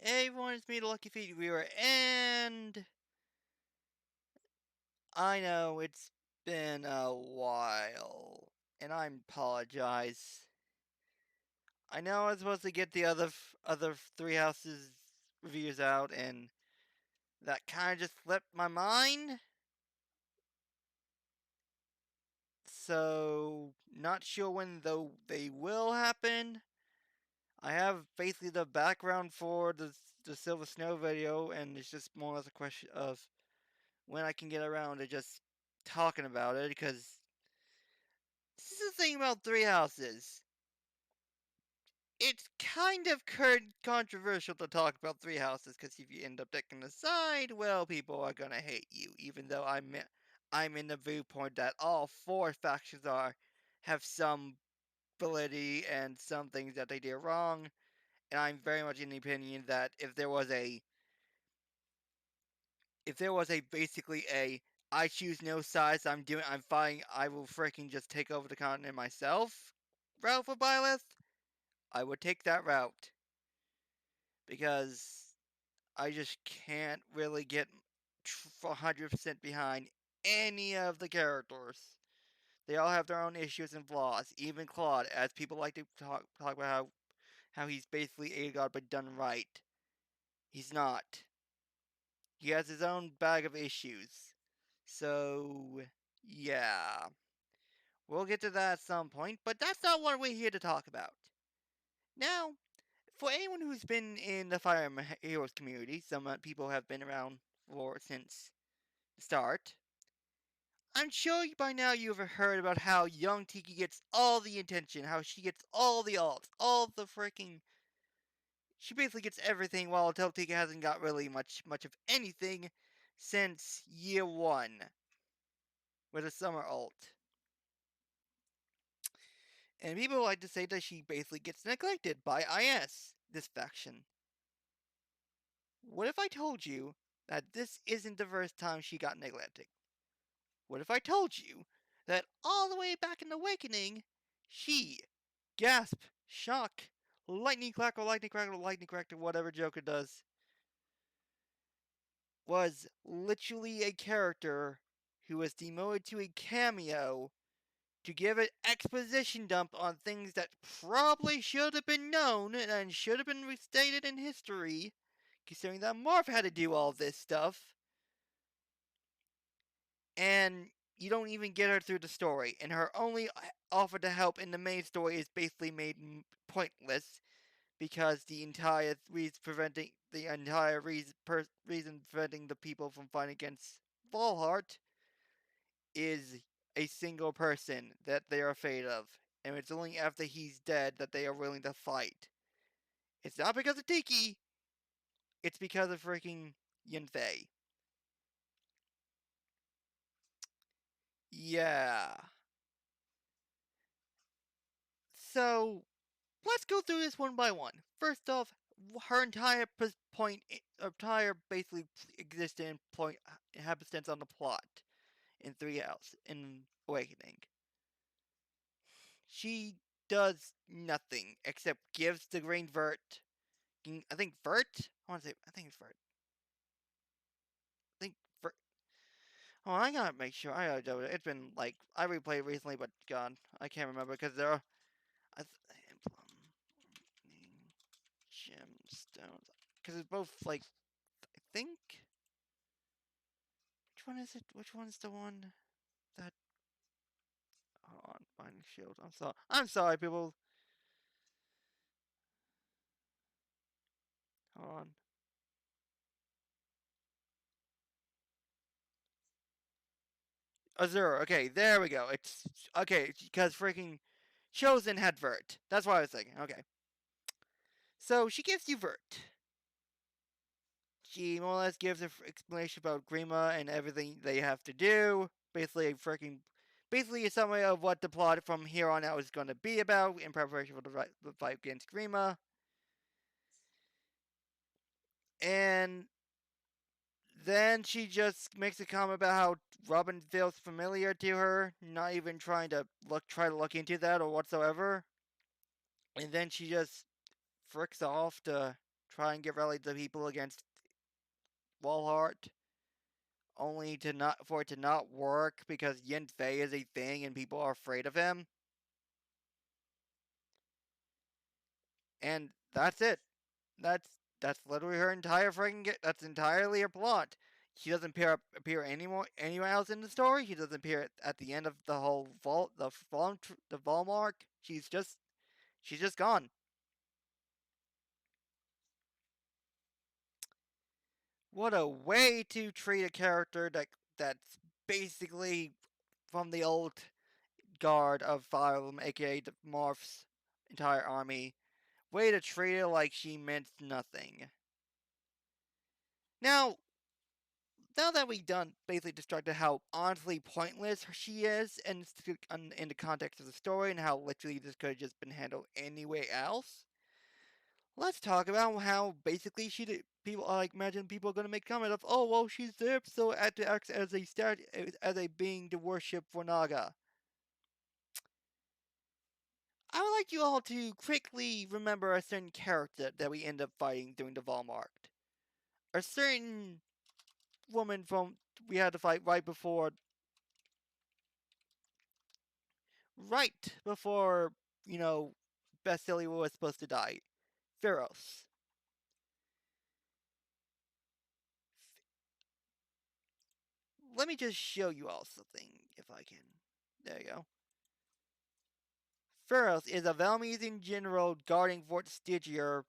Hey everyone, it's me, the Lucky Feet Viewer, and I know it's been a while, and I apologize. I know I was supposed to get the other Three Houses reviews out, and that kind of just slipped my mind. So, not sure when though they will happen. I have basically the background for the Silver Snow video, and it's just more or less a question of when I can get around to just talking about it, because this is the thing about Three Houses. It's kind of controversial to talk about Three Houses, because if you end up taking a side, well, people are gonna hate you. Even though I'm in the viewpoint that all four factions have some validity and some things that they did wrong, and I'm very much in the opinion that if there was a basically a I choose no sides, I'm fine, I will freaking just take over the continent myself route for Byleth, I would take that route. Because I just can't really get 100% behind any of the characters. They all have their own issues and flaws. Even Claude, as people like to talk about how he's basically a god but done right. He's not. He has his own bag of issues. So, yeah. We'll get to that at some point, but that's not what we're here to talk about. Now, for anyone who's been in the Fire Heroes community, some people have been around for since the start. I'm sure by now you've heard about how young Tiki gets all the attention, how she gets all the alts, all the freaking. She basically gets everything, while Tiki hasn't got really much of anything since year one with a summer alt. And people like to say that she basically gets neglected by IS, this faction. What if I told you that this isn't the first time she got neglected? What if I told you that all the way back in Awakening, she, gasp, shock, lightning crackle, lightning crackle, lightning crackle, whatever Joker does, was literally a character who was demoted to a cameo to give an exposition dump on things that probably should have been known and should have been restated in history, considering that Marv had to do all this stuff. And you don't even get her through the story, and her only offer to help in the main story is basically made pointless, because the entire reason preventing the people from fighting against Valhart is a single person that they are afraid of, and it's only after he's dead that they are willing to fight. It's not because of Tiki, it's because of freaking Yunfei. Yeah. So, let's go through this one by one. First off, her entire basically existent point happenstance on the plot in Three House in Awakening. She does nothing except gives the green vert. I think vert. I think it's vert. I think vert. Oh, I gotta make sure. I gotta do it. It's been like I replayed recently, but God, I can't remember because there are. Emblem gemstones. Because it's both like I think. Which one is it? Which one's the one that? Hold on, Binding Shield. I'm sorry. I'm sorry, people. Hold on. Azure. Okay, there we go. It's okay because freaking Chosen had Vert. That's what I was thinking. Okay. So she gives you Vert. She more or less gives an explanation about Grima and everything they have to do. Basically a summary of what the plot from here on out is going to be about in preparation for the fight against Grima. And then she just makes a comment about how Robin feels familiar to her, not even trying to look into that or whatsoever. And then she just fricks off to try and get rallied the people against Walhart, only to not for it to not work because Yin Fei is a thing and people are afraid of him. And that's it. That's literally her entire freaking. That's entirely her plot. She doesn't appear anywhere else in the story. She doesn't appear at the end of the whole the Valm arc. She's just gone. What a way to treat a character that's basically from the old guard of Valm, aka the Morph's entire army. Way to treat her like she meant nothing. Now, now that we've done basically destructed how honestly pointless she is in the context of the story and how literally this could have just been handled anyway else, let's talk about how basically she did. People like imagine people are gonna make comment of, oh well, she's there so to act as as a being to worship for Naga. I would like you all to quickly remember a certain character that we end up fighting during the Walmart. A certain woman from we had to fight right before, you know, Basilia was supposed to die. Pharaohs. Let me just show you all something, if I can. There you go. Pharaohs is a Valmesian general guarding Fort Stygia,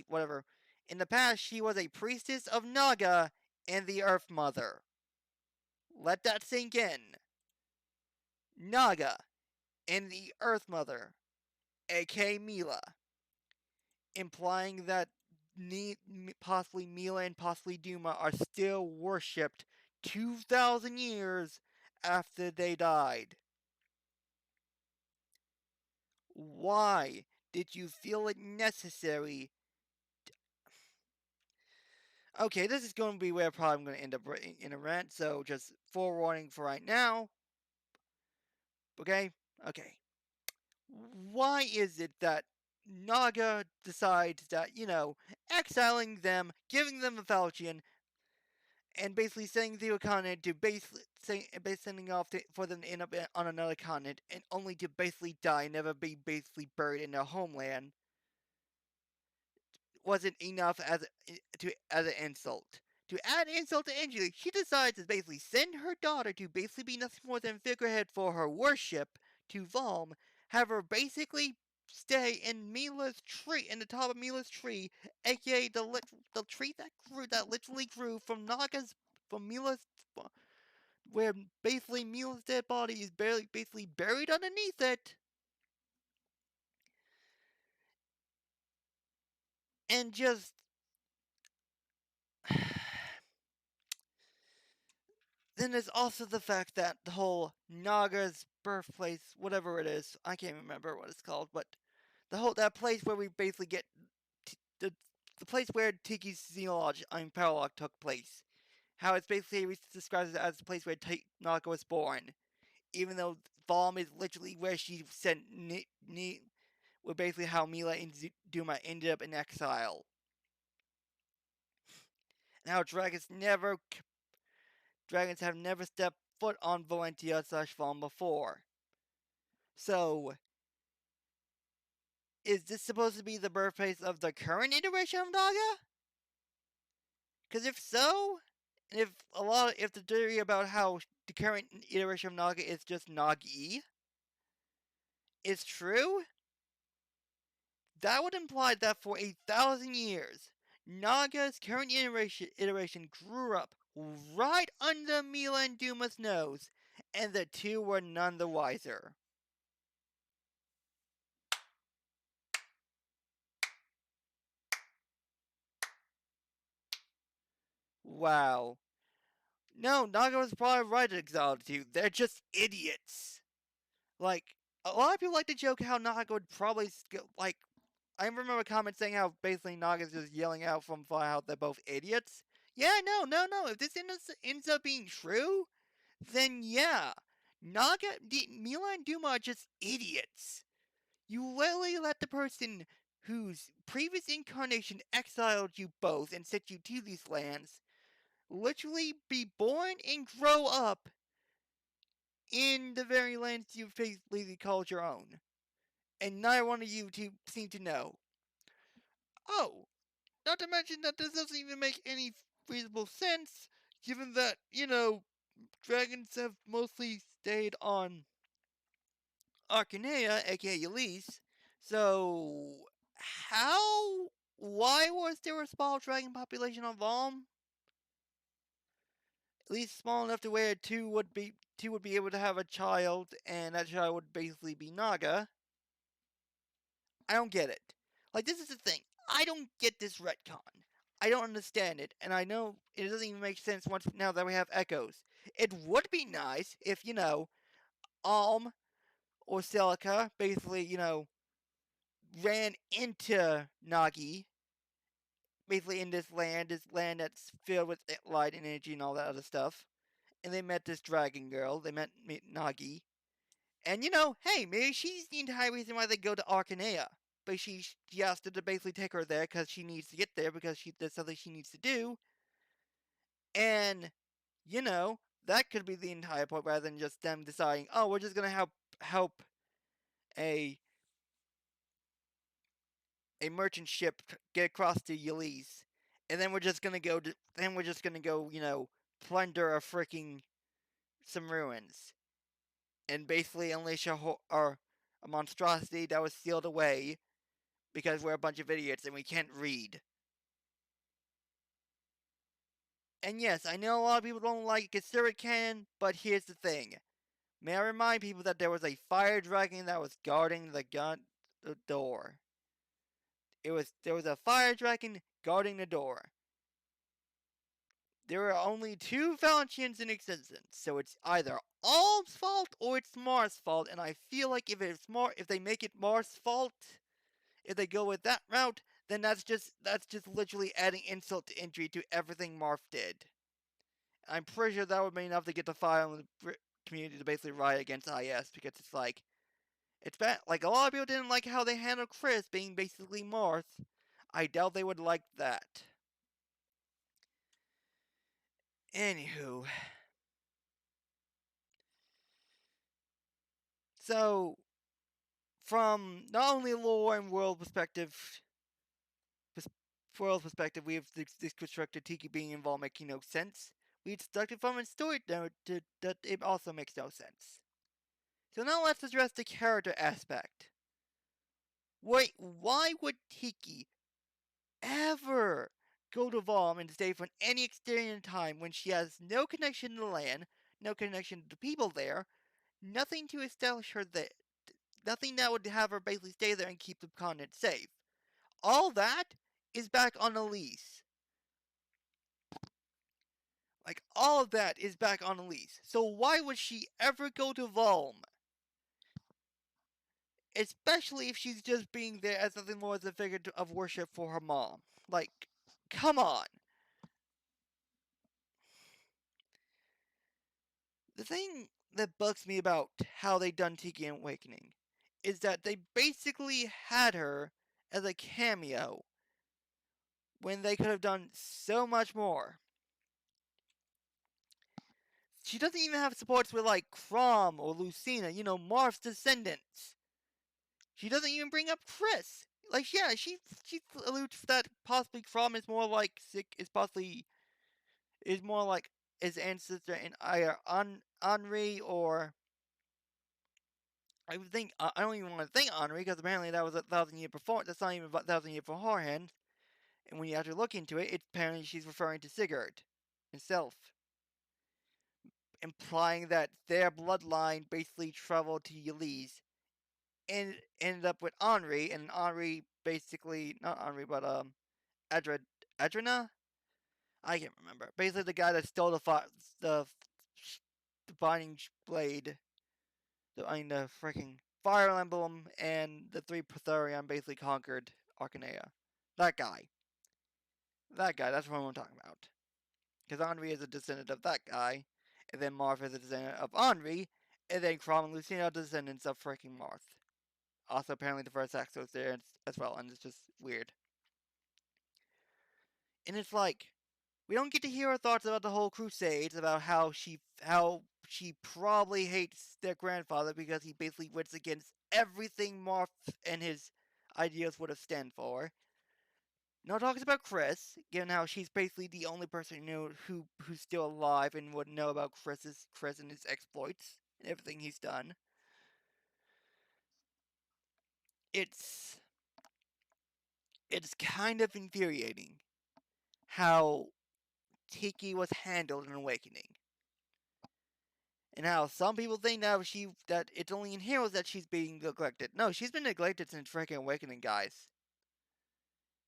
whatever. In the past, she was a priestess of Naga and the Earth Mother. Let that sink in. Naga and the Earth Mother, aka Mila, implying that possibly Mila and possibly Duma are still worshipped 2,000 years after they died. Why did you feel it necessary? Okay, this is going to be where probably I'm going to end up in a rant, so just forewarning for right now. Okay? Okay. Why is it that Naga decides that, exiling them, giving them a falchion, and basically sending to a continent to sending off for them to end up on another continent, and only to basically die, never be basically buried in their homeland, wasn't enough as an insult. To add insult to injury, she decides to basically send her daughter to basically be nothing more than figurehead for her worship to Valm, have her basically stay in Mila's tree, in the top of Mila's tree, aka the tree that literally grew from Mila's, where basically Mila's dead body is basically buried underneath it, and just then there's also the fact that the whole Naga's birthplace, whatever it is, I can't remember what it's called, but that place where we basically get the place where Tiki's xenology paralog took place. How it's basically described as the place where Naga was born, even though Valm is literally where she sent where basically how Mila and Duma ended up in exile. And how dragons have never stepped foot on Valentia/Valm before. So, is this supposed to be the birthplace of the current iteration of Naga? Because if so, and if the theory about how the current iteration of Naga is just Nagi is true, that would imply that for 1,000 years, Naga's current iteration grew up right under Mila and Duma's nose, and the two were none the wiser. Wow. No, Naga was probably right to exile the two. They're just idiots. Like, a lot of people like to joke how Naga would probably, like, I remember comments saying how basically Naga's just yelling out from far out they're both idiots. Yeah, no. If this ends up being true, then yeah. Mila and Duma are just idiots. You literally let the person whose previous incarnation exiled you both and sent you to these lands, literally be born and grow up in the very lands you've basically called your own. And neither one of you seem to know. Oh, not to mention that this doesn't even make any reasonable sense, given that, dragons have mostly stayed on Arcanea, aka Elise. So, how? Why was there a small dragon population on Valm? At least small enough to where two would be able to have a child, and that child would basically be Naga. I don't get it. Like, this is the thing. I don't get this retcon. I don't understand it, and I know it doesn't even make sense once now that we have echoes. It would be nice if, Alm or Celica basically, ran into Nagi, basically in this land that's filled with light and energy and all that other stuff. And they met this dragon girl. They met Nagi. And hey, maybe she's the entire reason why they go to Arcanea. But she asked her to basically take her there because she needs to get there because there's something she needs to do. And that could be the entire point rather than just them deciding, oh, we're just gonna help a a merchant ship get across to Ulysses, and then we're just gonna go, plunder some ruins, and basically unleash a monstrosity that was sealed away because we're a bunch of idiots and we can't read. And yes, I know a lot of people don't like consider it canon, but here's the thing. May I remind people that there was a fire dragon that was guarding the door. There was a fire dragon guarding the door. There are only two Valentians in existence, so it's either Alm's fault or it's Mars' fault, and I feel like if they make it Mars' fault, if they go with that route, then that's just literally adding insult to injury to everything Marth did. I'm pretty sure that would be enough to get the Fire Emblem community to basically riot against IS because it's bad. Like a lot of people didn't like how they handled Chris being basically Marth. I doubt they would like that. Anywho, so from not only lore and we have this constructed Tiki being involved making no sense. We deducted from a story that it also makes no sense. So now let's address the character aspect. Wait, why would Tiki ever go to Valm and stay for any extended time when she has no connection to the land, no connection to the people there, nothing to establish her there, nothing that would have her basically stay there and keep the continent safe? All that is back on Elise. Like, all of that is back on Elise. So why would she ever go to Valm? Especially if she's just being there as nothing more as a figure of worship for her mom. Like, come on. The thing that bugs me about how they done Tiki Awakening is that they basically had her as a cameo when they could have done so much more. She doesn't even have supports with like Crom or Lucina, Marth's descendants. She doesn't even bring up Chris. Like, yeah, she alludes that possibly Crom is more like is more like his ancestor in either Henri or I don't even want to think Henri because apparently that was 1,000 year before. That's not even about 1,000 year beforehand. And when you actually look into it, apparently she's referring to Sigurd himself, implying that their bloodline basically traveled to Yliz and ended up with Henri, and Henri basically not Henri, but Adrena. I can't remember. Basically, the guy that stole the binding blade, the freaking Fire Emblem, and the three Protherion basically conquered Arcanea. That guy. That guy. That's what I'm talking about. Because Henri is a descendant of that guy, and then Marth is a descendant of Henri, and then Crom and Lucina are descendants of freaking Marth. Also, apparently the first act was there as well, and it's just weird. And it's like we don't get to hear her thoughts about the whole Crusades, about how she probably hates their grandfather because he basically went against everything Marth and his ideas would have stand for. No talks about Chris, given how she's basically the only person who's still alive and would know about Chris and his exploits and everything he's done. It's it's kind of infuriating how Tiki was handled in Awakening. And how some people think that it's only in Heroes that she's being neglected. No, she's been neglected since freaking Awakening, guys.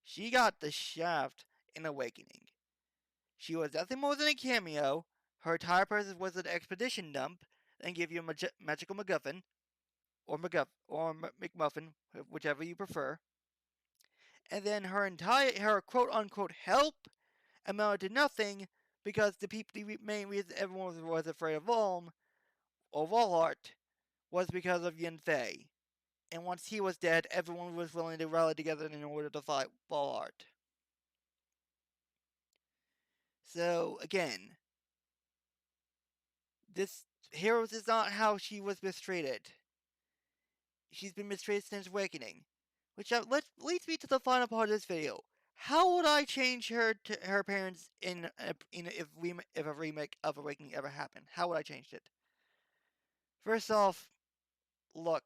She got the shaft in Awakening. She was nothing more than a cameo. Her entire purpose was an expedition dump and give you a magical MacGuffin or McMuffin, whichever you prefer. And then her quote unquote help amounted to nothing because the main reason everyone was afraid of Valm or Valhart was because of Yin Fei. And once he was dead, everyone was willing to rally together in order to fight Valhart. So again, this Heroes is not how she was mistreated. She's been mistreated since Awakening, which leads me to the final part of this video. How would I change her parents if a remake of Awakening ever happened? How would I change it? First off, look,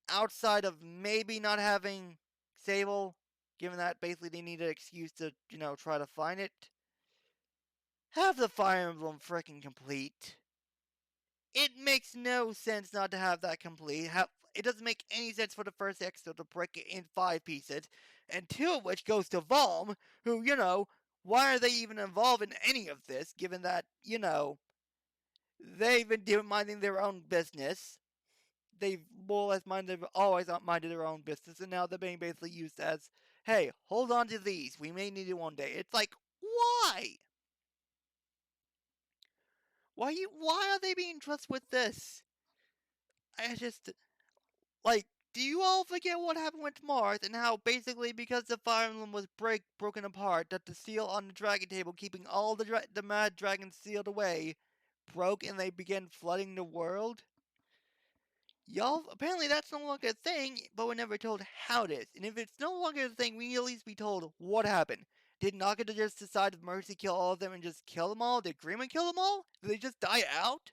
outside of maybe not having Sable, given that basically they need an excuse to, try to find it, have the Fire Emblem freaking complete. It makes no sense not to have that complete. It doesn't make any sense for the first exo to break it in 5 pieces, and 2 of which goes to Valm, who, why are they even involved in any of this, given that, they've been minding their own business. They've more or less always minded their own business, and now they're being basically used as, hey, hold on to these. We may need it one day. It's like, why? Why are they being trusted with this? I just like. Do you all forget what happened with Mars and how basically because the Fire Emblem was broken apart, that the seal on the dragon table keeping all the mad dragons sealed away broke and they began flooding the world? Y'all, apparently that's no longer a thing, but we're never told how it is. And if it's no longer a thing, we need at least be told what happened. Did Naga just decide to mercy kill all of them and just kill them all? Did Grima kill them all? Did they just die out?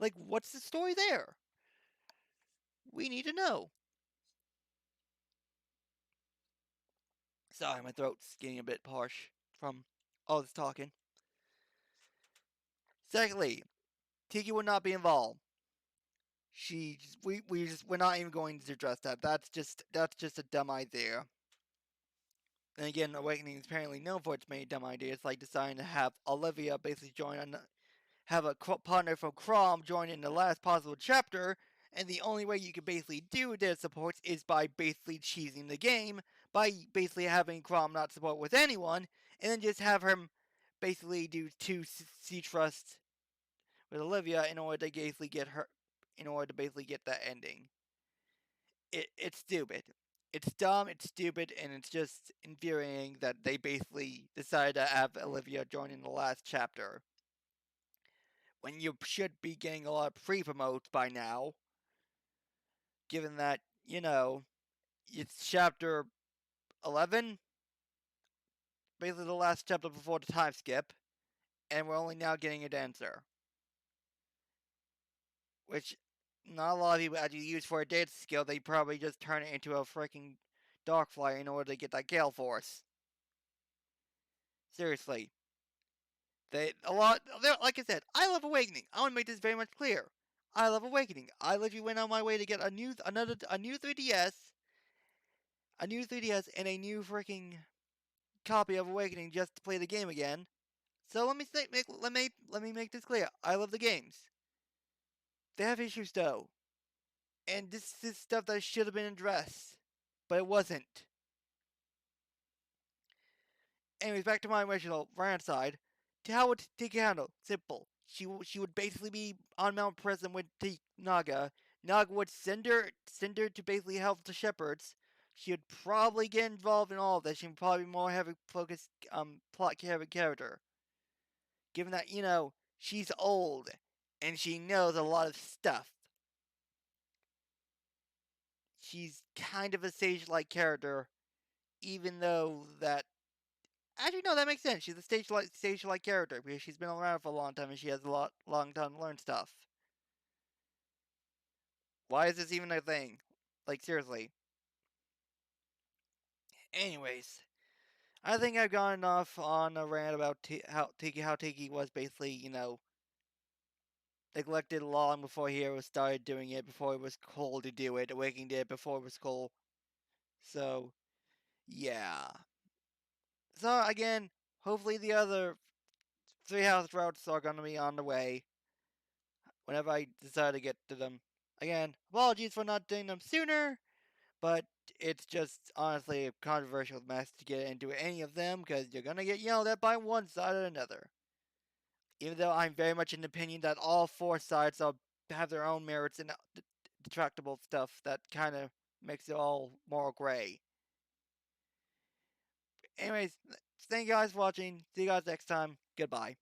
Like, what's the story there? We need to know. Sorry, my throat's getting a bit harsh from all this talking. Secondly, Tiki would not be involved. We're not even going to address that. That's just a dumb idea. And again, Awakening is apparently known for its many dumb ideas, like deciding to have Olivia basically have a partner from Crom join in the last possible chapter, and the only way you can basically do this supports is by basically cheesing the game, by basically having Crom not support with anyone, and then just have him basically do 2 Trust with Olivia in order to basically get that ending. It's stupid. It's dumb, it's stupid, and it's just infuriating that they basically decided to have Olivia join in the last chapter. When you should be getting a lot of pre-promotes by now, given that, it's chapter 11, basically the last chapter before the time skip, and we're only now getting a answer. Which not a lot of people actually use for a dance skill, they probably just turn it into a freaking Darkflyer in order to get that Gale Force. Seriously. Like I said, I love Awakening. I want to make this very much clear. I love Awakening. I literally went on my way to get a new 3DS, and a new freaking copy of Awakening just to play the game again. So let me make this clear. I love the games. They have issues though, and this is stuff that should have been addressed, but it wasn't. Anyways, back to my original rant side. How would Tiki handle? Simple. She would basically be on Mount Prism with Naga, Naga would send her to basically help the shepherds. She would probably get involved in all of this. She would probably be more heavy focused plot heavy character. Given that, she's old and she knows a lot of stuff. She's kind of a sage-like character, even though that actually no, that makes sense. She's a sage-like character because she's been around for a long time and she has a long time to learn stuff. Why is this even a thing? Like seriously. Anyways, I think I've gone enough on a rant about how Tiki was basically neglected long before he ever started doing it, before it was cool to do it. Awakening did it before it was cool. So yeah. So again, hopefully the other three house routes are gonna be on the way whenever I decide to get to them. Again, apologies for not doing them sooner, but it's just honestly a controversial mess to get into any of them because you're gonna get yelled at by one side or another. Even though I'm very much in the opinion that all four sides have their own merits and detractable stuff that kind of makes it all more gray. Anyways, thank you guys for watching. See you guys next time. Goodbye.